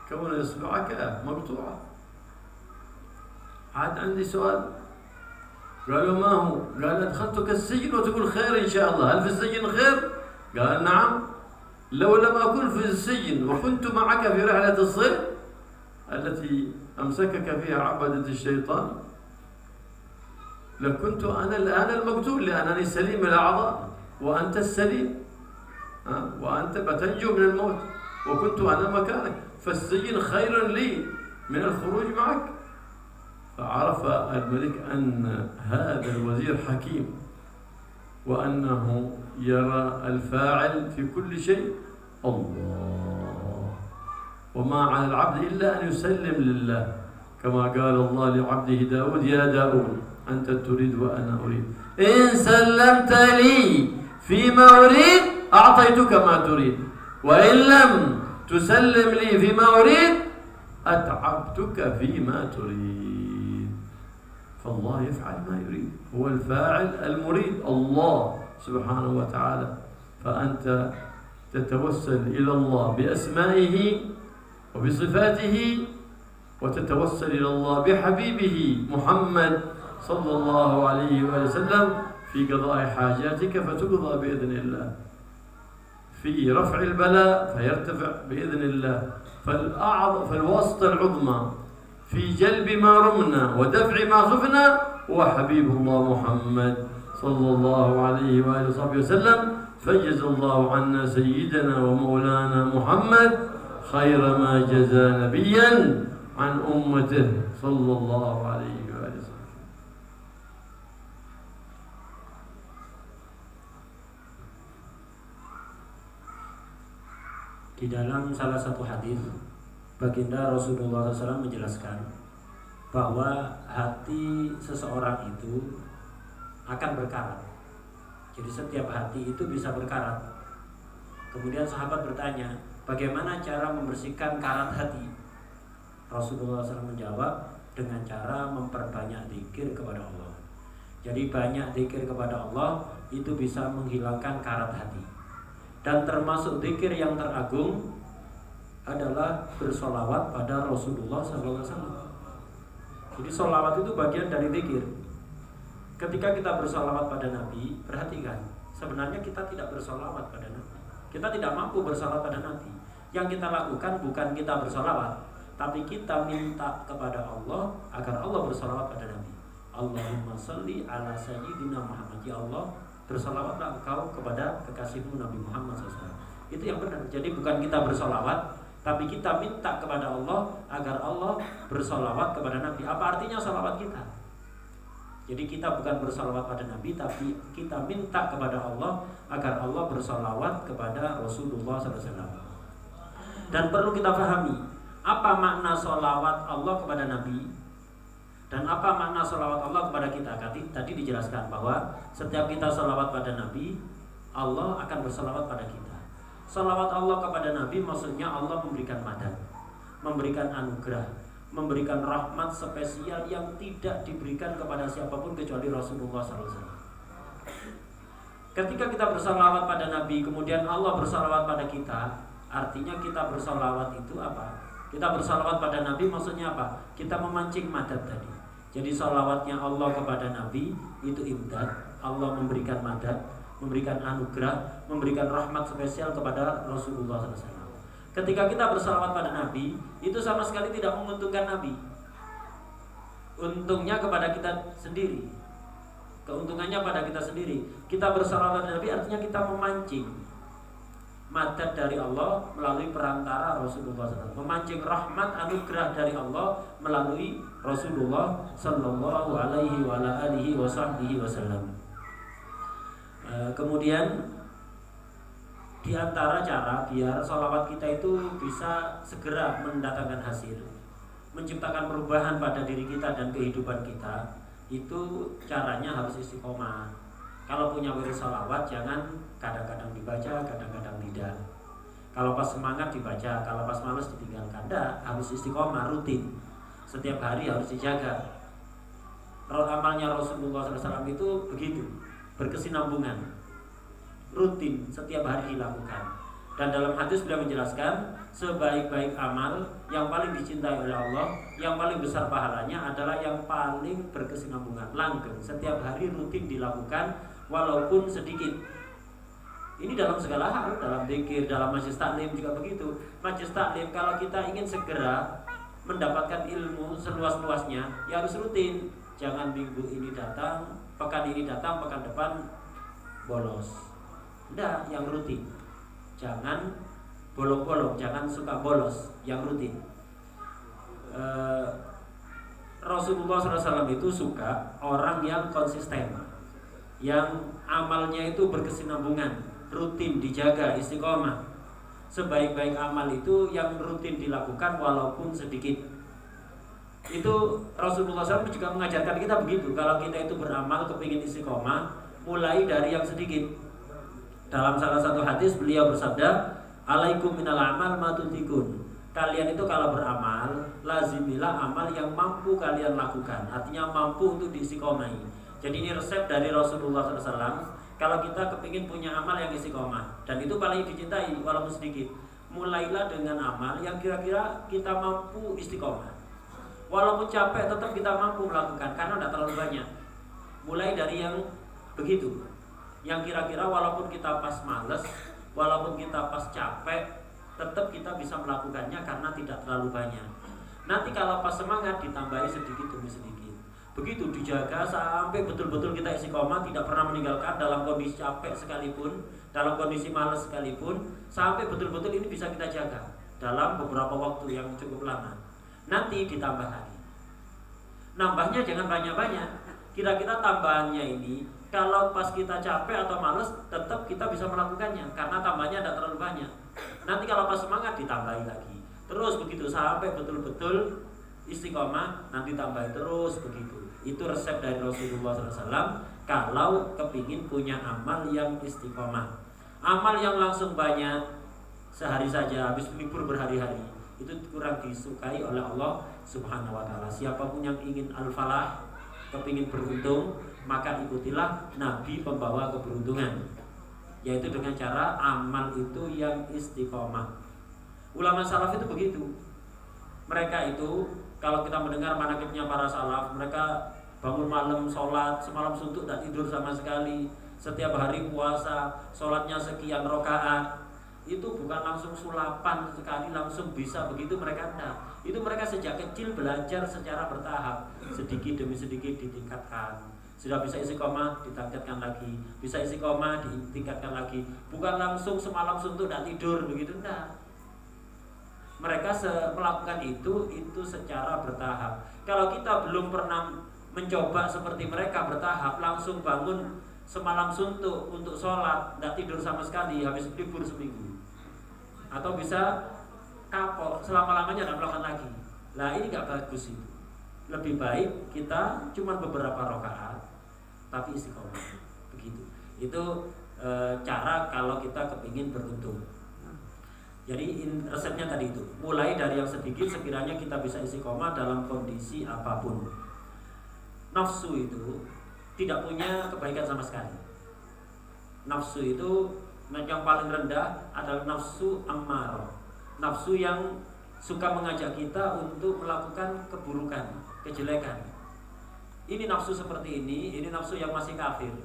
كون إصبعك مقطوعة. عاد عندي سؤال، قالوا ما هو؟ قال أدخلتك السجن وتقول خير إن شاء الله، هل في السجن خير؟ قال نعم، لو لم أكن في السجن وكنت معك في رحلة الصيد التي أمسكك فيها عبدة الشيطان لكنت أنا الآن المقتول، لأنني سليم الأعضاء وأنت السليم، وأنت بتنجو من الموت وكنت أنا مكانك، فالسجن خير لي من الخروج معك. فعرف الملك أن هذا الوزير حكيم وأنه يرى الفاعل في كل شيء الله، وما على العبد إلا أن يسلم لله، كما قال الله لعبده داود يا داود أنت تريد وأنا أريد، إن سلمت لي فيما أريد أعطيتك ما تريد، وإن لم تسلم لي فيما أريد أتعبتك فيما تريد. فالله يفعل ما يريد، هو الفاعل المريد الله سبحانه وتعالى. فأنت تتوسل إلى الله بأسمائه وبصفاته، وتتوسل إلى الله بحبيبه محمد صلى الله عليه وسلم في قضاء حاجاتك فتقضى بإذن الله، في رفع البلاء فيرتفع بإذن الله، فالواسطة العظمى في جلب ما رمنا ودفع ما خفنا هو حبيب الله محمد صلى الله عليه وآله وصحبه وسلم. فجزى الله عنا سيدنا ومولانا محمد خير ما جزى نبيا عن أمته صلى الله عليه وآله وسلم. Di dalam salah satu hadis baginda Rasulullah SAW menjelaskan bahwa hati seseorang itu akan berkarat Jadi setiap hati itu bisa berkarat. Kemudian sahabat bertanya, bagaimana cara membersihkan karat hati? Rasulullah SAW menjawab, dengan cara memperbanyak zikir kepada Allah. Jadi banyak zikir kepada Allah itu bisa menghilangkan karat hati. Dan termasuk zikir yang teragung adalah bersolawat pada Rasulullah SAW. Jadi solawat itu bagian dari zikir. Ketika kita bersolawat pada Nabi, perhatikan, sebenarnya kita tidak bersolawat pada Nabi. Kita tidak mampu bersolawat pada Nabi. Yang kita lakukan bukan kita bersolawat, tapi kita minta kepada Allah agar Allah bersolawat pada Nabi. Allahumma salli ala sayyidina Muhammad. Ya Allah, bersolawatlah engkau kepada kekasihmu Nabi Muhammad SAW. Itu yang benar. Jadi bukan kita bersolawat, tapi kita minta kepada Allah agar Allah bersolawat kepada Nabi. Apa artinya solawat kita? Jadi kita bukan bersolawat pada Nabi, tapi kita minta kepada Allah agar Allah bersolawat kepada Rasulullah SAW. Dan perlu kita pahami, apa makna solawat Allah kepada Nabi dan apa makna solawat Allah kepada kita. Tadi dijelaskan bahwa setiap kita solawat pada Nabi, Allah akan bersolawat pada kita. Solawat Allah kepada Nabi maksudnya Allah memberikan madad, memberikan anugerah, memberikan rahmat spesial yang tidak diberikan kepada siapapun kecuali Rasulullah SAW. Ketika kita bersolawat pada Nabi, kemudian Allah bersolawat pada kita, artinya kita bersolawat itu apa? Kita bersolawat pada Nabi maksudnya apa? Kita memancing madad tadi. Jadi solawatnya Allah kepada Nabi itu imdad, Allah memberikan madad, memberikan anugerah, memberikan rahmat spesial kepada Rasulullah SAW. Ketika kita bersalawat pada Nabi, itu sama sekali tidak menguntungkan Nabi. Untungnya kepada kita sendiri. Keuntungannya pada kita sendiri. Kita bersalawat pada Nabi artinya kita memancing madad dari Allah melalui perantara Rasulullah SAW. Memancing rahmat anugerah dari Allah melalui Rasulullah Sallallahu Alaihi Wasallam. Kemudian di antara cara biar sholawat kita itu bisa segera mendatangkan hasil, menciptakan perubahan pada diri kita dan kehidupan kita, itu caranya harus istiqomah. Kalau punya wirid sholawat jangan kadang-kadang dibaca, kadang-kadang tidak. Kalau pas semangat dibaca, kalau pas malas ditinggalkan. Tidak, harus istiqomah, rutin. Setiap hari harus dijaga. Amalnya Rasulullah SAW itu begitu, berkesinambungan, rutin, setiap hari dilakukan. Dan dalam hadis beliau menjelaskan, sebaik-baik amal yang paling dicintai oleh Allah, yang paling besar pahalanya adalah yang paling berkesinambungan, langgeng, setiap hari rutin dilakukan walaupun sedikit. Ini dalam segala hal, dalam zikir, dalam majlis taklim juga begitu. Majlis taklim kalau kita ingin segera mendapatkan ilmu seluas-luasnya, ya harus rutin. Jangan minggu ini datang, pekan ini datang, pekan depan bolos. Tidak, yang rutin. Jangan bolong-bolong, jangan suka bolos, yang rutin. Rasulullah SAW itu suka orang yang konsisten, yang amalnya itu berkesinambungan, rutin dijaga, istiqomah. Sebaik-baik amal itu yang rutin dilakukan walaupun sedikit. Itu Rasulullah SAW juga mengajarkan kita begitu. Kalau kita itu beramal kepingin istiqomah, mulai dari yang sedikit. Dalam salah satu hadis beliau bersabda, alaikum minal amal matutikun. Kalian itu kalau beramal, lazimilah amal yang mampu kalian lakukan. Artinya mampu untuk diistiqomahi. Jadi ini resep dari Rasulullah SAW. Kalau kita kepingin punya amal yang istiqomah, dan itu paling dicintai walaupun sedikit, mulailah dengan amal yang kira-kira kita mampu istiqomah. Walaupun capek tetap kita mampu melakukan karena tidak terlalu banyak. Mulai dari yang begitu, yang kira-kira walaupun kita pas males, walaupun kita pas capek, tetap kita bisa melakukannya karena tidak terlalu banyak. Nanti kalau pas semangat ditambahi sedikit demi sedikit. Begitu dijaga sampai betul-betul kita istiqomah, tidak pernah meninggalkan dalam kondisi capek sekalipun, dalam kondisi malas sekalipun, sampai betul-betul ini bisa kita jaga dalam beberapa waktu yang cukup lama. Nanti ditambah lagi. Nambahnya jangan banyak-banyak. Kira-kira tambahannya ini kalau pas kita capek atau malas, tetap kita bisa melakukannya karena tambahnya tidak terlalu banyak. Nanti kalau pas semangat ditambahi lagi. Terus begitu sampai betul-betul istiqomah, nanti tambah terus begitu. Itu resep dari Rasulullah SAW kalau kepingin punya amal yang istiqomah. Amal yang langsung banyak sehari saja habis libur berhari-hari itu kurang disukai oleh Allah Subhanahu wa taala. Siapapun yang ingin al-falah, kepingin beruntung, maka ikutilah Nabi pembawa keberuntungan, yaitu dengan cara amal itu yang istiqomah. Ulama salaf itu begitu. Mereka itu kalau kita mendengar manaqibnya para salaf, mereka bangun malam sholat, semalam suntuk tak tidur sama sekali, setiap hari puasa, sholatnya sekian rakaat. Itu bukan langsung sulapan sekali langsung bisa begitu, mereka enggak. Itu mereka sejak kecil belajar secara bertahap, sedikit demi sedikit ditingkatkan. Sudah bisa istiqomah ditingkatkan lagi, bisa istiqomah ditingkatkan lagi. Bukan langsung semalam suntuk tak tidur begitu, enggak. Mereka melakukan itu secara bertahap. Kalau kita belum pernah mencoba seperti mereka bertahap, langsung bangun semalam suntuk untuk sholat, tidak tidur sama sekali, habis libur seminggu, atau bisa kapok selama-lamanya tidak melakukan lagi. Nah ini nggak bagus itu. Lebih baik kita cuma beberapa rakaat tapi istiqomah begitu. Itu cara kalau kita kepingin beruntung. Jadi resepnya tadi itu, mulai dari yang sedikit sekiranya kita bisa istiqomah dalam kondisi apapun. Nafsu itu tidak punya kebaikan sama sekali. Nafsu itu yang paling rendah adalah nafsu ammarah, nafsu yang suka mengajak kita untuk melakukan keburukan, kejelekan. Ini nafsu seperti ini nafsu yang masih kafir,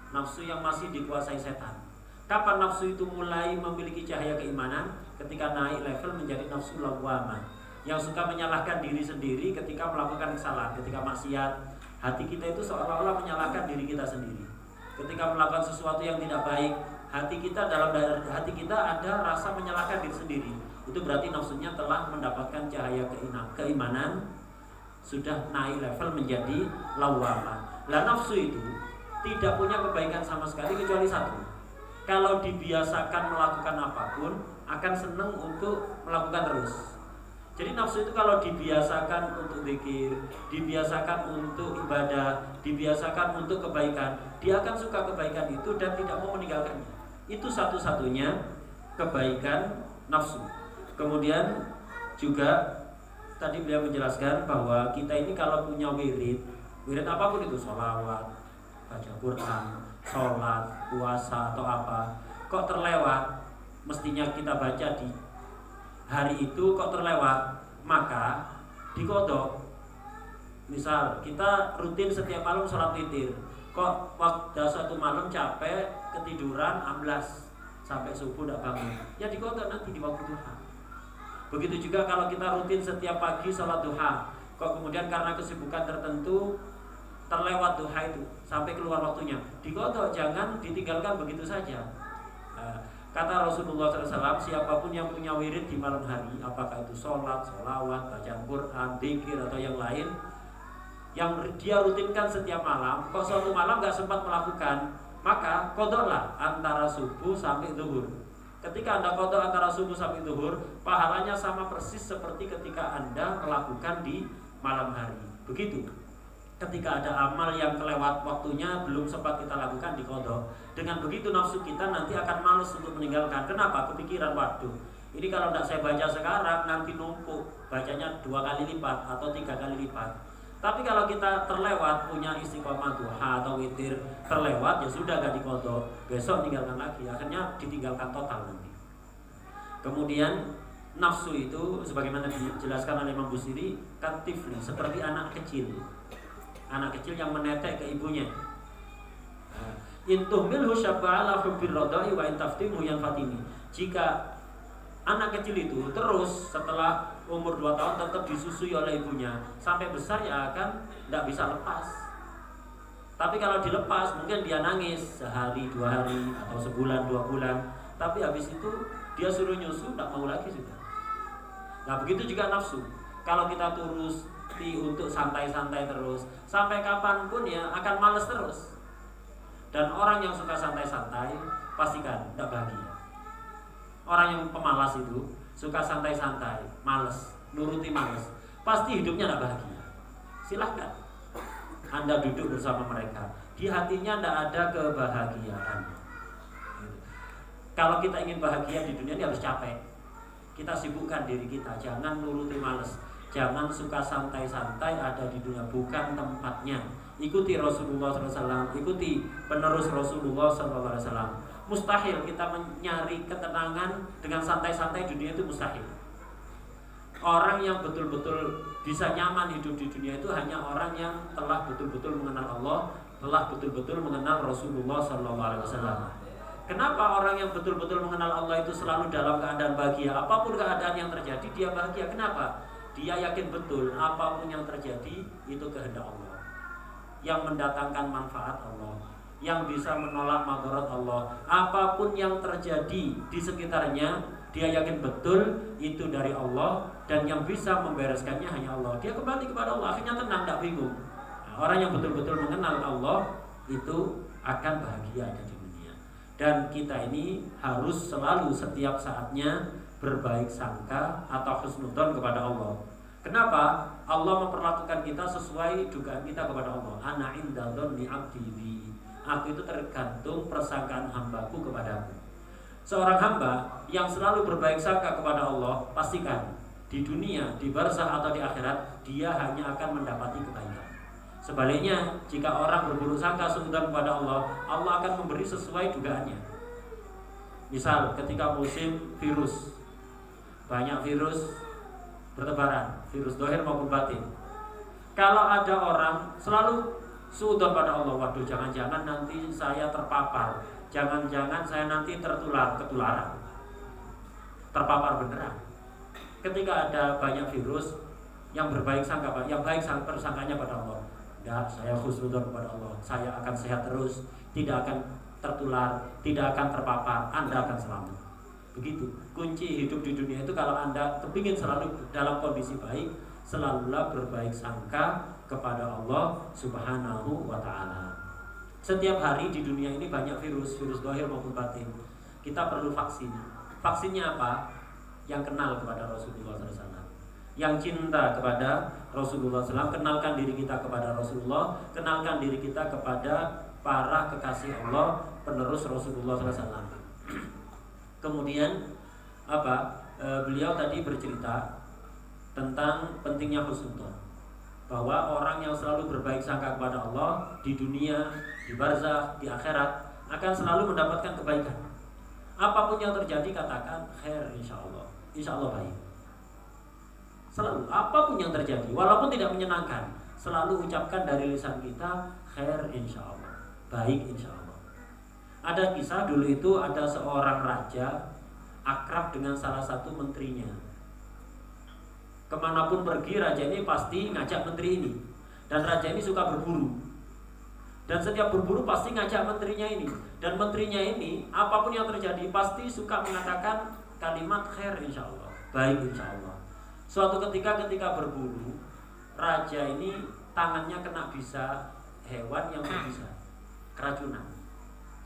nafsu yang masih dikuasai setan. Kapan nafsu itu mulai memiliki cahaya keimanan? Ketika naik level menjadi nafsu lawwamah, yang suka menyalahkan diri sendiri ketika melakukan kesalahan, ketika maksiat. Hati kita itu seolah-olah menyalahkan diri kita sendiri. Ketika melakukan sesuatu yang tidak baik, dalam hati kita ada rasa menyalahkan diri sendiri. Itu berarti nafsunya telah mendapatkan cahaya keimanan, sudah naik level menjadi lawwamah. Lah nafsu itu tidak punya kebaikan sama sekali kecuali satu. Kalau dibiasakan melakukan apapun, akan senang untuk melakukan terus. Jadi nafsu itu kalau dibiasakan untuk zikir, dibiasakan untuk ibadah, dibiasakan untuk kebaikan, dia akan suka kebaikan itu dan tidak mau meninggalkannya. Itu satu-satunya kebaikan nafsu. Kemudian juga tadi beliau menjelaskan bahwa kita ini kalau punya wirid apapun itu, sholawat, baca Quran, sholat, puasa atau apa, kok terlewat, mestinya kita baca di hari itu kok terlewat, maka dikodok. Misal kita rutin setiap malam sholat witir, kok waktu suatu malam capek ketiduran amblas sampai subuh tidak bangun, ya dikodok nanti di waktu duha. Begitu juga kalau kita rutin setiap pagi sholat duha, kok kemudian karena kesibukan tertentu terlewat duha itu sampai keluar waktunya, dikodok, jangan ditinggalkan begitu saja. Kata Rasulullah SAW, siapapun yang punya wirid di malam hari, apakah itu sholat, sholawat, bacaan Quran, dzikir atau yang lain, yang dia rutinkan setiap malam, kok suatu malam gak sempat melakukan, maka kodoklah antara subuh sampai zuhur. Ketika Anda kodok antara subuh sampai zuhur, pahalanya sama persis seperti ketika Anda melakukan di malam hari. Begitu. Ketika ada amal yang kelewat waktunya belum sempat kita lakukan, dikodok. Dengan begitu nafsu kita nanti akan malas untuk meninggalkan. Kenapa? Kepikiran, waduh, ini kalau tidak saya baca sekarang nanti numpuk, bacanya 2 kali lipat atau 3 kali lipat. Tapi kalau kita terlewat, punya istiqomah duha atau witir, terlewat, ya sudah, gak dikodok, besok tinggalkan lagi, akhirnya ditinggalkan total nanti. Kemudian nafsu itu sebagaimana dijelaskan oleh Imam Busiri, katifli, seperti anak kecil. Anak kecil yang menetek ke ibunya. Intuhmilhu syab'ala hubbir radai wa intaftimu yang fatimi. Jika anak kecil itu terus setelah umur 2 tahun tetap disusui oleh ibunya sampai besar, ya akan tidak bisa lepas. Tapi kalau dilepas mungkin dia nangis sehari, 2 hari, atau sebulan, 2 bulan. Tapi habis itu dia suruh nyusu, tidak mau lagi sudah. Nah begitu juga nafsu. Kalau kita terus untuk santai-santai terus, sampai kapanpun ya akan malas terus. Dan orang yang suka santai-santai pastikan tidak bahagia. Orang yang pemalas itu suka santai-santai, malas, nuruti malas, pasti hidupnya tidak bahagia. Silahkan Anda duduk bersama mereka, di hatinya tidak ada kebahagiaan. Kalau kita ingin bahagia di dunia ini harus capek. Kita sibukkan diri kita, jangan nuruti males, jangan suka santai-santai ada di dunia, bukan tempatnya. Ikuti Rasulullah SAW, ikuti penerus Rasulullah SAW. Mustahil kita mencari ketenangan dengan santai-santai di dunia, itu mustahil. Orang yang betul-betul bisa nyaman hidup di dunia itu hanya orang yang telah betul-betul mengenal Allah, telah betul-betul mengenal Rasulullah SAW. Kenapa orang yang betul-betul mengenal Allah itu selalu dalam keadaan bahagia? Apapun keadaan yang terjadi dia bahagia. Kenapa? Dia yakin betul apapun yang terjadi itu kehendak Allah, yang mendatangkan manfaat Allah, yang bisa menolak madarat Allah. Apapun yang terjadi di sekitarnya, dia yakin betul itu dari Allah, dan yang bisa membereskannya hanya Allah. Dia kembali kepada Allah, akhirnya tenang, tidak bingung. Orang yang betul-betul mengenal Allah itu akan bahagia ada di dunia. Dan kita ini harus selalu setiap saatnya berbaik sangka atau husnudzon kepada Allah. Kenapa? Allah memperlakukan kita sesuai dugaan kita kepada Allah. Ana inda dzanni 'abdi bi. Aku itu tergantung persangkaan hambaku kepadaku. Seorang hamba yang selalu berbaik sangka kepada Allah, pastikan di dunia, di barzah atau di akhirat, dia hanya akan mendapati kebaikan. Sebaliknya, jika orang berburuk sangka suudzon kepada Allah, Allah akan memberi sesuai dugaannya. Misal ketika musim virus, banyak virus bertebaran, virus zahir maupun batin. Kalau ada orang selalu suudzon pada Allah, waduh jangan-jangan nanti saya terpapar, jangan-jangan saya nanti ketularan, terpapar beneran. Ketika ada banyak virus, yang berbaik sangka, yang baik persangkanya pada Allah, ya saya husnudzon kepada Allah, saya akan sehat terus, tidak akan tertular, tidak akan terpapar, Anda akan selamat. Begitu kunci hidup di dunia itu. Kalau Anda kepingin selalu dalam kondisi baik, selalulah berbaik sangka kepada Allah Subhanahu wa ta'ala. Setiap hari di dunia ini banyak virus zahir maupun batin. Kita perlu vaksin. Vaksinnya apa? Yang kenal kepada Rasulullah SAW, yang cinta kepada Rasulullah SAW. Kenalkan diri kita kepada Rasulullah, kenalkan diri kita kepada para kekasih Allah, penerus Rasulullah SAW. Kemudian beliau tadi bercerita tentang pentingnya husnudzon, bahwa orang yang selalu berbaik sangka kepada Allah di dunia, di barzakh, di akhirat akan selalu mendapatkan kebaikan. Apapun yang terjadi katakan khair, insyaallah, insyaallah baik. Selalu apapun yang terjadi, walaupun tidak menyenangkan, selalu ucapkan dari lisan kita khair, insyaallah, baik, insyaallah. Ada kisah dulu itu, ada seorang raja akrab dengan salah satu menterinya. Kemanapun pergi raja ini pasti ngajak menteri ini. Dan raja ini suka berburu, dan setiap berburu pasti ngajak menterinya ini. Dan menterinya ini apapun yang terjadi pasti suka mengatakan kalimat khair, insyaallah, baik, insyaallah. Suatu ketika berburu, raja ini tangannya kena bisa hewan yang berbisa, keracunan,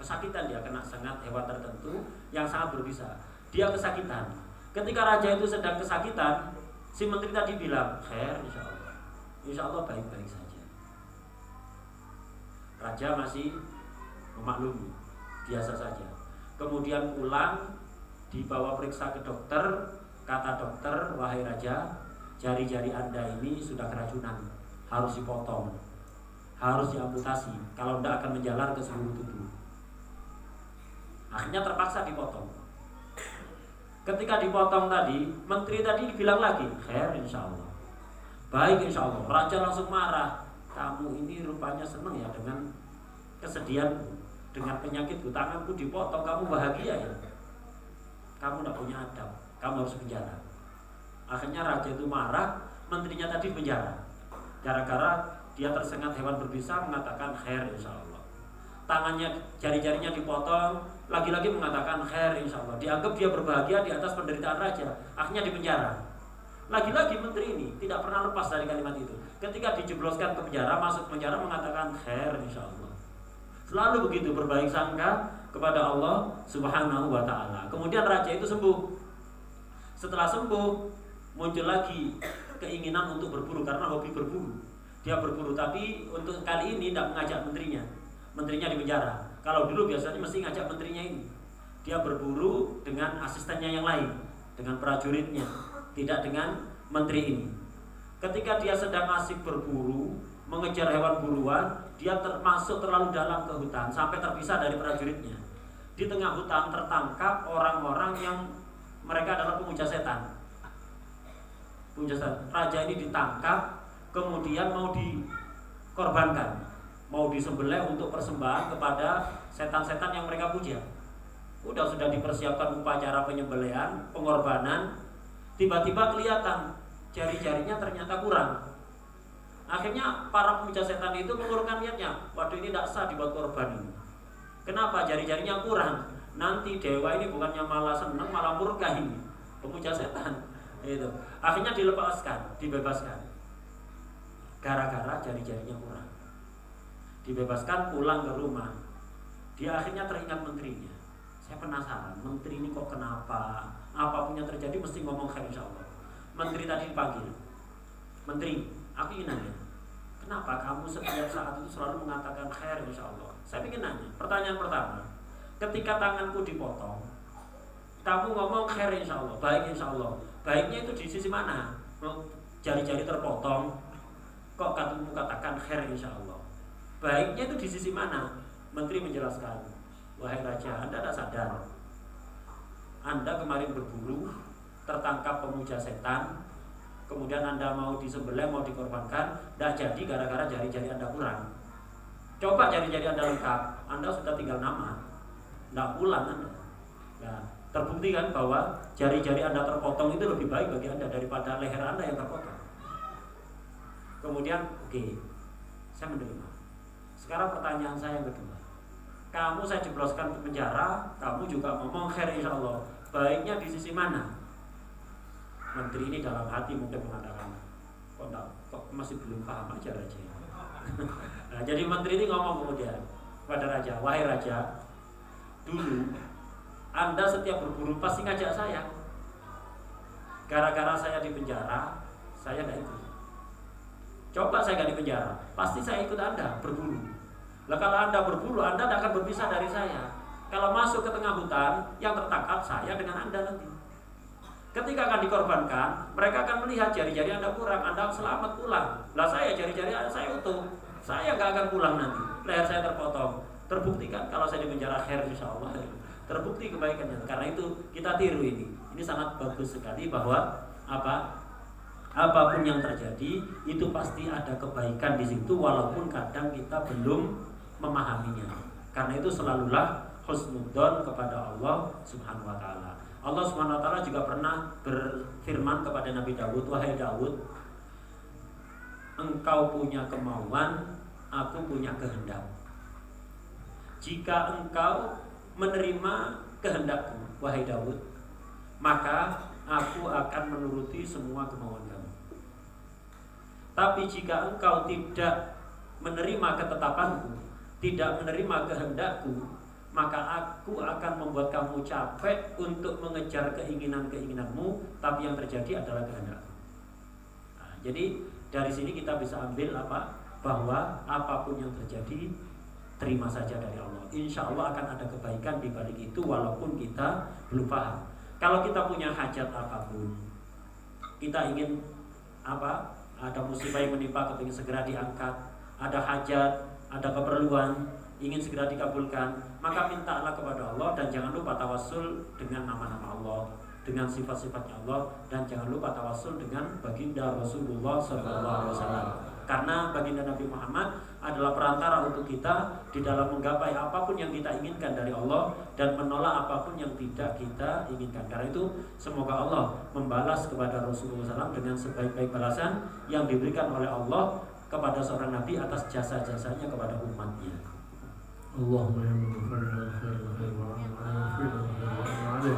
kesakitan. Dia kena sengat hewan tertentu yang sangat berbisa, dia kesakitan. Ketika raja itu sedang kesakitan, si menteri tadi bilang khair, insyaallah, insyaallah baik-baik saja. Raja masih memaklumi, biasa saja. Kemudian pulang, dibawa periksa ke dokter. Kata dokter, wahai raja, jari-jari Anda ini sudah keracunan, harus dipotong, harus diamputasi, kalau tidak akan menjalar ke seluruh tubuh. Akhirnya terpaksa dipotong. Ketika dipotong tadi, menteri tadi bilang lagi khair, insyaallah, baik, insyaallah. Raja langsung marah, kamu ini rupanya senang ya dengan kesedihanku, dengan penyakitku, tanganku dipotong, kamu bahagia ya? Kamu tidak punya adab, kamu harus penjara. Akhirnya raja itu marah, menterinya tadi penjara, gara-gara dia tersengat hewan berbisa, mengatakan khair, insyaallah. Tangannya, jari-jarinya dipotong, lagi-lagi mengatakan khair, insyaallah. Dianggap dia berbahagia di atas penderitaan raja, akhirnya dipenjara. Lagi-lagi menteri ini tidak pernah lepas dari kalimat itu. Ketika dijebloskan ke penjara, masuk penjara, mengatakan khair, insyaallah. Selalu begitu, berbaik sangka kepada Allah Subhanahu wa ta'ala. Kemudian raja itu sembuh. Setelah sembuh, muncul lagi keinginan untuk berburu karena hobi berburu. Dia berburu, tapi untuk kali ini tidak mengajak menterinya. Menterinya di penjara. Kalau dulu biasanya mesti ngajak menterinya ini. Dia berburu dengan asistennya yang lain, dengan prajuritnya, tidak dengan menteri ini. Ketika dia sedang asik berburu, mengejar hewan buruan, dia termasuk terlalu dalam ke hutan sampai terpisah dari prajuritnya. Di tengah hutan tertangkap orang-orang yang mereka adalah pemuja setan. Pemuja setan. Raja ini ditangkap, kemudian mau dikorbankan, mau disembelih untuk persembahan kepada setan-setan yang mereka puja. Sudah dipersiapkan upacara penyembelihan, pengorbanan. Tiba-tiba kelihatan jari-jarinya ternyata kurang. Akhirnya para pemuja setan itu mengurungkan niatnya. Waduh, ini tidak sah dibuat korban ini. Kenapa? Jari-jarinya kurang. Nanti dewa ini bukannya malah senang, malah murka ini. Pemuja setan itu. Akhirnya dilepaskan, dibebaskan. Gara-gara jari-jarinya kurang. Dibebaskan, pulang ke rumah. Dia akhirnya teringat menterinya. Saya penasaran, menteri ini kok kenapa? Apapun yang terjadi mesti ngomong khair insyaallah. Menteri tadi dipanggil. Menteri, aku ingin nanya, kenapa kamu setiap saat itu selalu mengatakan khair insyaallah? Saya ingin nanya, pertanyaan pertama, ketika tanganku dipotong, kamu ngomong khair insyaallah, baik insyaallah. Baiknya itu di sisi mana? Jari-jari terpotong, kok kamu katakan khair insyaallah? Baiknya itu di sisi mana? Menteri menjelaskan, wahai raja, Anda tidak sadar. Anda kemarin berburu, tertangkap pemuja setan, kemudian Anda mau disembelih, mau dikorbankan, tidak jadi gara-gara jari-jari Anda kurang. Coba jari-jari Anda lengkap, Anda sudah tinggal nama, tidak pulang Anda. Nah, terbukti kan bahwa jari-jari Anda terpotong itu lebih baik bagi Anda daripada leher Anda yang terpotong. Kemudian, oke, saya menerima. Sekarang pertanyaan saya yang kedua. Kamu saya jebloskan ke penjara, kamu juga ngomong khair insyaallah. Baiknya di sisi mana? Menteri ini dalam hati mungkin mengatakan, kok masih belum paham aja raja. Nah, jadi menteri ini ngomong kemudian pada raja, wahai raja, dulu Anda setiap berburu pasti ngajak saya. Gara-gara saya di penjara, saya tidak ikut. Coba saya nggak di penjara, pasti saya ikut Anda berburu. Lah kalau Anda berburu, Anda tidak akan berpisah dari saya. Kalau masuk ke tengah hutan, yang tertangkap saya dengan Anda nanti. Ketika akan dikorbankan, mereka akan melihat jari-jari Anda kurang, Anda selamat pulang. Lah saya jari-jari saya utuh, saya nggak akan pulang nanti. Leher saya terpotong. Terbuktikan kalau saya di penjara khair insyaallah. Terbukti kebaikannya. Karena itu kita tiru ini. Ini sangat bagus sekali bahwa apapun yang terjadi itu pasti ada kebaikan di situ walaupun kadang kita belum memahaminya. Karena itu selalulah husnudzon kepada Allah Subhanahu wa taala. Allah Subhanahu wa taala juga pernah berfirman kepada Nabi Daud, wahai Daud, engkau punya kemauan, aku punya kehendak. Jika engkau menerima kehendakku, wahai Daud, maka aku akan menuruti semua kemauan kamu. Tapi jika engkau tidak menerima ketetapanku, tidak menerima kehendakku, maka aku akan membuat kamu capek untuk mengejar keinginan-keinginanmu, tapi yang terjadi adalah kehendakku. Nah, jadi dari sini kita bisa ambil bahwa apapun yang terjadi terima saja dari Allah. Insya Allah akan ada kebaikan di balik itu walaupun kita belum paham. Kalau kita punya hajat apapun, kita ingin ada musibah yang menimpa, kepingin segera diangkat, ada hajat, ada keperluan, ingin segera dikabulkan, maka mintalah kepada Allah dan jangan lupa tawassul dengan nama-nama Allah, dengan sifat-sifatnya Allah, dan jangan lupa tawassul dengan baginda Rasulullah SAW. Karena baginda Nabi Muhammad adalah perantara untuk kita di dalam menggapai apapun yang kita inginkan dari Allah dan menolak apapun yang tidak kita inginkan. Karena itu semoga Allah membalas kepada Rasulullah SAW dengan sebaik-baik balasan yang diberikan oleh Allah kepada seorang Nabi atas jasa-jasanya kepada umatnya. Allahumma ya mufarrij al-khair wal-khair wa'afina wa'alaihi.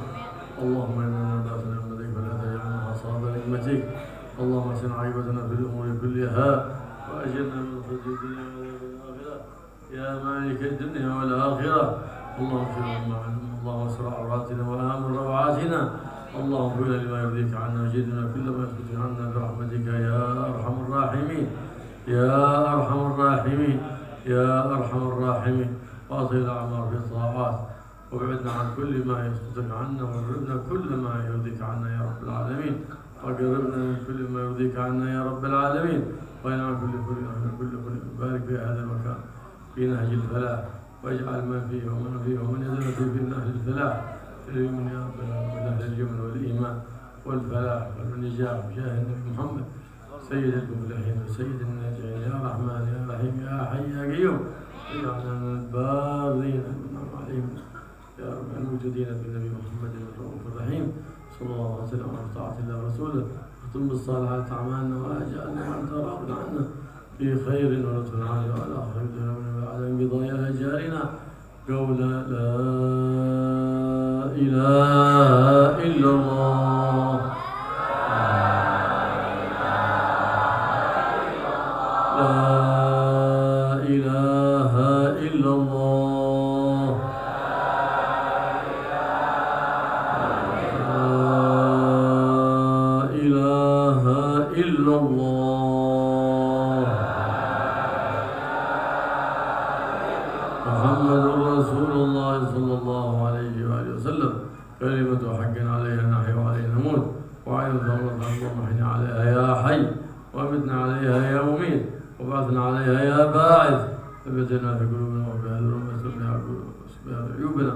Allahumma inna nas'aluka min fadlika la taj'alna asaba ni'matik. Allahumma sin 'aibatana fil umuri kulliha wa ajirna min khizyi dunya wal akhirah. Ya malik ad-dunya wal akhirah. Allahumma fir ma'ana Allahumma asra' awratina wa amir rawatina. اللهم اغفر لما يرضيك عنا وجدنا كل ما يسكت عنا برحمتك يا أرحم الراحمين يا أرحم الراحمين يا أرحم الراحمين. واصل الأعمار في الطاعات وابعدنا عن كل ما يسقطك عنا وقربنا كل ما يرضيك عنا يا رب العالمين. وقربنا من كل ما يرضيك عنا يا رب العالمين. وإنا عن كل بارك في هذا المكان في نهج الفلاح واجعل من فيه ومن يزال في نهج الفلاح اليمن يا رب العالمين. أهل اليمن والإيمان والفلاح والنجاح بجاه النبي محمد سيد المفلحين وسيد الناجحين يا رحمن يا رحيم يا حي يا قيوم. اجعلنا من البارين المنعم عليهم يا رب الموجودين بالنبي محمد الرؤوف الرحيم صلى الله عليه وسلم على طاعة الله ورسوله. اختم بالصالحات أعمالنا واجعلنا وأنت راض عنا في خير ونصر عنا وعلى خير من بعد انقضاء أجالنا قول لا إله إلا الله لا إله إلا الله لا إله إلا الله محمد رسول الله صلى الله عليه وآله وسلم. كلمة حق عليها نحيا وعليها نموت وعين ثورة اللهم احنا عليها يا حي وامتنا عليها يا مميت وبعثنا عليها يا باعث. ثبتنا في قلوبنا وبها ذنوبنا وبها عيوبنا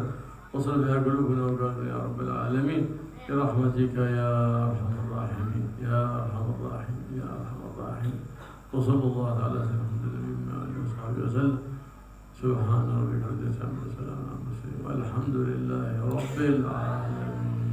وصل بها قلوبنا وقلوبنا يا رب العالمين برحمتك يا أرحم الراحمين يا أرحم الراحمين يا أرحم الراحمين. وصلى الله على سيدنا محمد وآله وصحبه وسلم. سبحان ربك رب العزة عما يصفون والحمد لله رب العالمين.